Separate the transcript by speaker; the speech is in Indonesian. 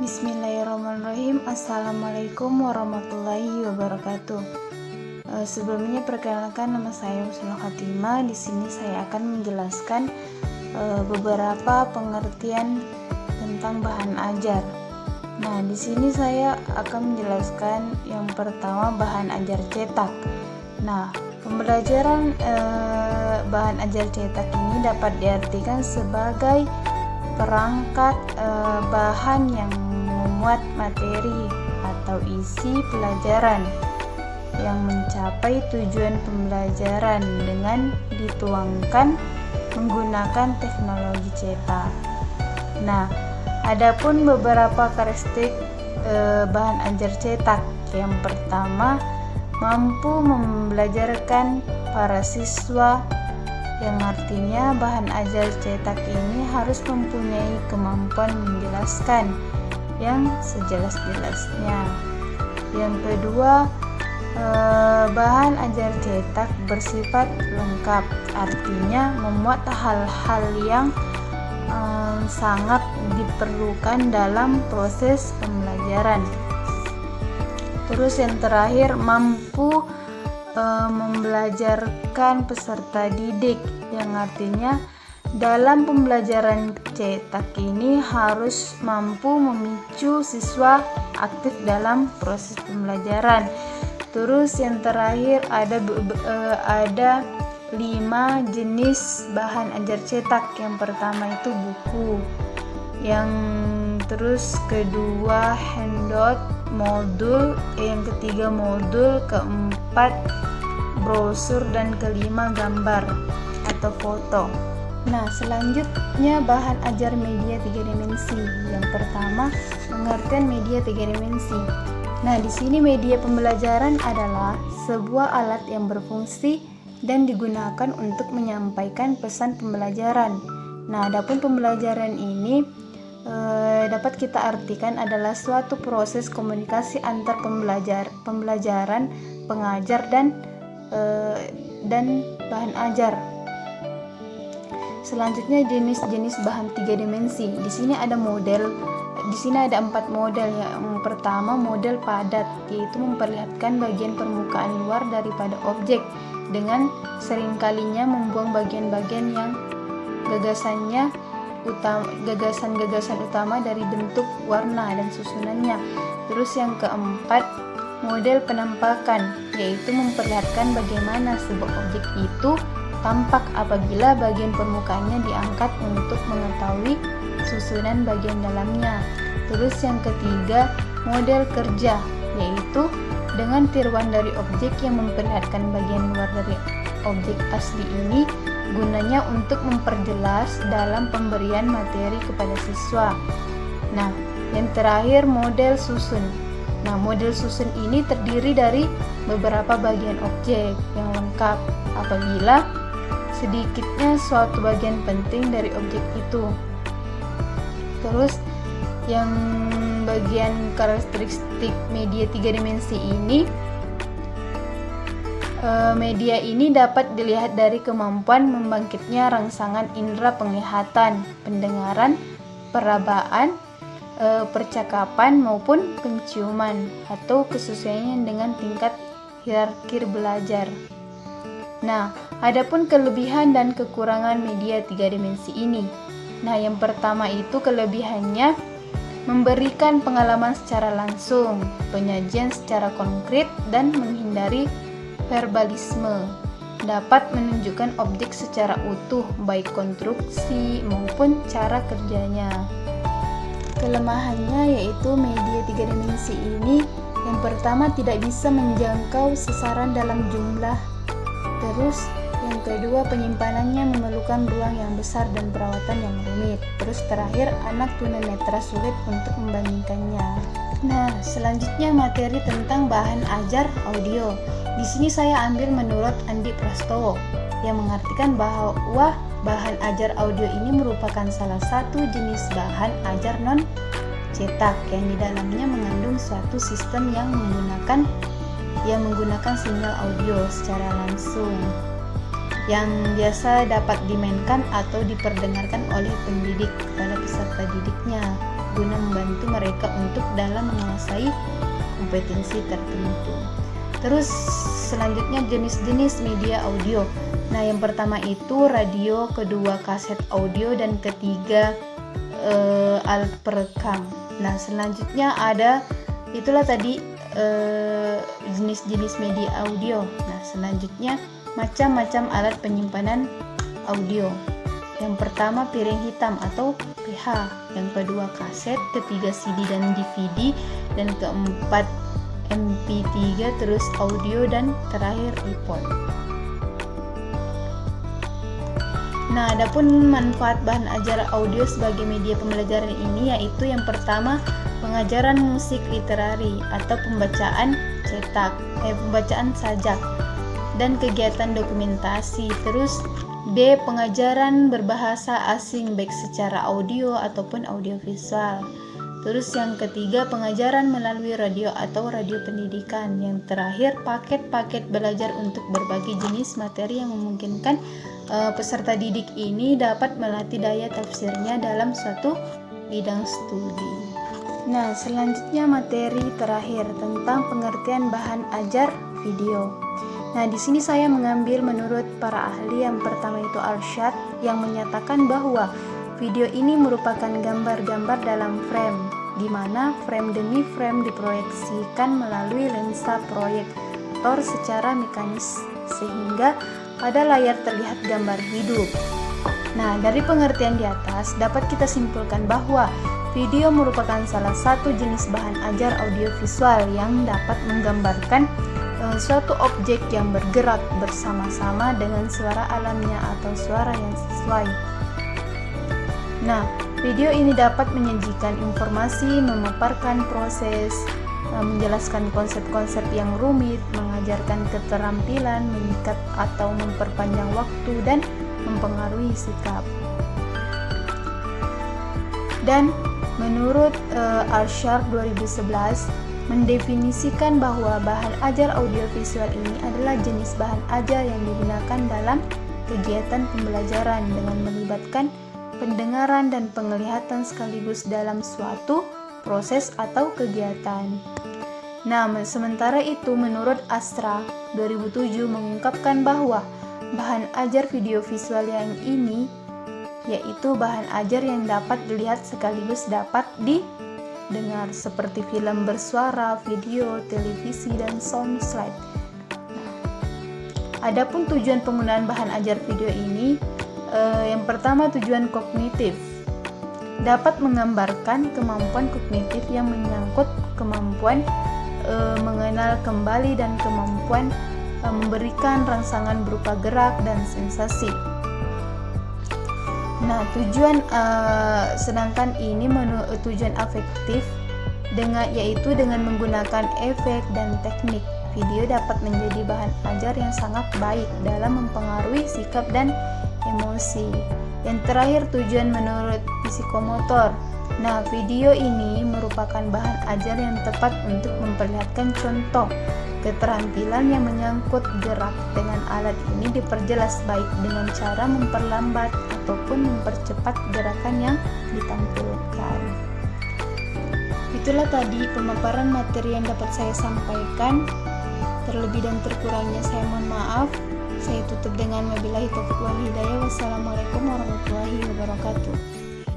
Speaker 1: Bismillahirrahmanirrahim. Assalamualaikum warahmatullahi wabarakatuh. Sebelumnya perkenalkan, nama saya Husnul Khatimah. Di sini saya akan menjelaskan beberapa pengertian tentang bahan ajar. Nah, di sini saya akan menjelaskan yang pertama, bahan ajar cetak. Nah, pembelajaran bahan ajar cetak ini dapat diartikan sebagai perangkat bahan yang memuat materi atau isi pelajaran yang mencapai tujuan pembelajaran dengan dituangkan menggunakan teknologi cetak. Nah, adapun beberapa karakteristik bahan ajar cetak. Yang pertama, mampu membelajarkan para siswa, yang artinya bahan ajar cetak ini harus mempunyai kemampuan menjelaskan yang sejelas-jelasnya. Yang kedua, bahan ajar cetak bersifat lengkap, artinya memuat hal-hal yang sangat diperlukan dalam proses pembelajaran. Terus yang terakhir, mampu membelajarkan peserta didik, yang artinya dalam pembelajaran cetak ini harus mampu memicu siswa aktif dalam proses pembelajaran. Terus yang terakhir, ada 5 jenis bahan ajar cetak. Yang pertama itu buku, yang terus kedua handout, modul, yang ketiga modul, keempat brosur, dan kelima gambar atau foto. Nah, selanjutnya bahan ajar media 3 dimensi. Yang pertama, pengertian media 3 dimensi. Nah, di sini media pembelajaran adalah sebuah alat yang berfungsi dan digunakan untuk menyampaikan pesan pembelajaran. Nah, adapun pembelajaran ini dapat kita artikan adalah suatu proses komunikasi antar pembelajaran, pengajar dan bahan ajar. Selanjutnya, jenis-jenis bahan 3 dimensi. Di sini ada 4 model. Yang pertama, model padat, yaitu memperlihatkan bagian permukaan luar daripada objek dengan seringkalinya membuang bagian-bagian yang gagasan utama dari bentuk, warna, dan susunannya. Terus yang keempat, model penampakan, yaitu memperlihatkan bagaimana sebuah objek itu tampak apabila bagian permukaannya diangkat untuk mengetahui susunan bagian dalamnya. Terus yang ketiga, model kerja, yaitu dengan tiruan dari objek yang memperlihatkan bagian luar dari objek asli ini, gunanya untuk memperjelas dalam pemberian materi kepada siswa. Nah, yang terakhir, model susun. Nah, model susun ini terdiri dari beberapa bagian objek yang lengkap apabila sedikitnya suatu bagian penting dari objek itu. Terus yang bagian karakteristik media 3 dimensi ini, media ini dapat dilihat dari kemampuan membangkitnya rangsangan indera penglihatan, pendengaran, perabaan, percakapan maupun penciuman, atau kesesuaiannya dengan tingkat hierarki belajar. Nah, adapun kelebihan dan kekurangan media 3 dimensi ini. Nah, yang pertama itu kelebihannya memberikan pengalaman secara langsung, penyajian secara konkret, dan menghindari verbalisme. Dapat menunjukkan objek secara utuh, baik konstruksi maupun cara kerjanya. Kelemahannya yaitu media 3 dimensi ini, yang pertama tidak bisa menjangkau sasaran dalam jumlah. Terus yang kedua, penyimpanannya memerlukan ruang yang besar dan perawatan yang rumit. Terus terakhir, anak tunanetra sulit untuk membandingkannya. Nah, selanjutnya materi tentang bahan ajar audio. Di sini saya ambil menurut Andi Prastowo, yang mengartikan bahwa bahan ajar audio ini merupakan salah satu jenis bahan ajar non cetak yang di dalamnya mengandung suatu sistem yang menggunakan sinyal audio secara langsung, yang biasa dapat dimainkan atau diperdengarkan oleh pendidik kepada peserta didiknya. guna membantu mereka untuk dalam menguasai kompetensi tertentu. Terus selanjutnya jenis-jenis media audio. Nah, yang pertama itu radio, kedua kaset audio, dan ketiga alat perekam. Nah, selanjutnya ada itulah tadi jenis-jenis media audio. Nah, selanjutnya macam-macam alat penyimpanan audio. Yang pertama piring hitam atau PH, yang kedua kaset, ketiga CD dan DVD, dan keempat MP3, terus audio, dan terakhir iPod. Nah, adapun manfaat bahan ajar audio sebagai media pembelajaran ini yaitu yang pertama pengajaran musik literari atau pembacaan pembacaan sajak dan kegiatan dokumentasi. Terus B. Pengajaran berbahasa asing baik secara audio ataupun audiovisual. Terus yang ketiga pengajaran melalui radio atau radio pendidikan. Yang terakhir paket-paket belajar untuk berbagai jenis materi yang memungkinkan peserta didik ini dapat melatih daya tafsirnya dalam suatu bidang studi. Nah, selanjutnya materi terakhir tentang pengertian bahan ajar video. Nah, di sini saya mengambil menurut para ahli. Yang pertama itu Arsyad yang menyatakan bahwa video ini merupakan gambar-gambar dalam frame, di mana frame demi frame diproyeksikan melalui lensa proyektor secara mekanis sehingga pada layar terlihat gambar hidup. Nah, dari pengertian di atas dapat kita simpulkan bahwa video merupakan salah satu jenis bahan ajar audiovisual yang dapat menggambarkan suatu objek yang bergerak bersama-sama dengan suara alamnya atau suara yang sesuai. Nah, video ini dapat menyajikan informasi, memaparkan proses, menjelaskan konsep-konsep yang rumit, mengajarkan keterampilan, mengikat atau memperpanjang waktu, dan mempengaruhi sikap. Dan menurut Arsyad 2011 mendefinisikan bahwa bahan ajar audiovisual ini adalah jenis bahan ajar yang digunakan dalam kegiatan pembelajaran dengan melibatkan pendengaran dan penglihatan sekaligus dalam suatu proses atau kegiatan. Nah, sementara itu menurut Astra 2007 mengungkapkan bahwa bahan ajar video visual yang ini yaitu bahan ajar yang dapat dilihat sekaligus dapat didengar seperti film bersuara, video, televisi, dan sound slide. Adapun tujuan penggunaan bahan ajar video ini, yang pertama tujuan kognitif, dapat menggambarkan kemampuan kognitif yang menyangkut kemampuan mengenal kembali dan kemampuan memberikan rangsangan berupa gerak dan sensasi. Nah, tujuan sedangkan ini tujuan afektif yaitu dengan menggunakan efek dan teknik. Video dapat menjadi bahan ajar yang sangat baik dalam mempengaruhi sikap dan emosi. Yang terakhir tujuan menurut psikomotor. Nah, video ini merupakan bahan ajar yang tepat untuk memperlihatkan contoh keterampilan yang menyangkut gerak. Dengan alat ini diperjelas baik dengan cara memperlambat ataupun mempercepat gerakan yang ditampilkan. Itulah tadi pemaparan materi yang dapat saya sampaikan. Terlebih dan terkurangnya saya mohon maaf. Saya tutup dengan wabillahi taufiq wal hidayah. Wassalamualaikum warahmatullahi wabarakatuh.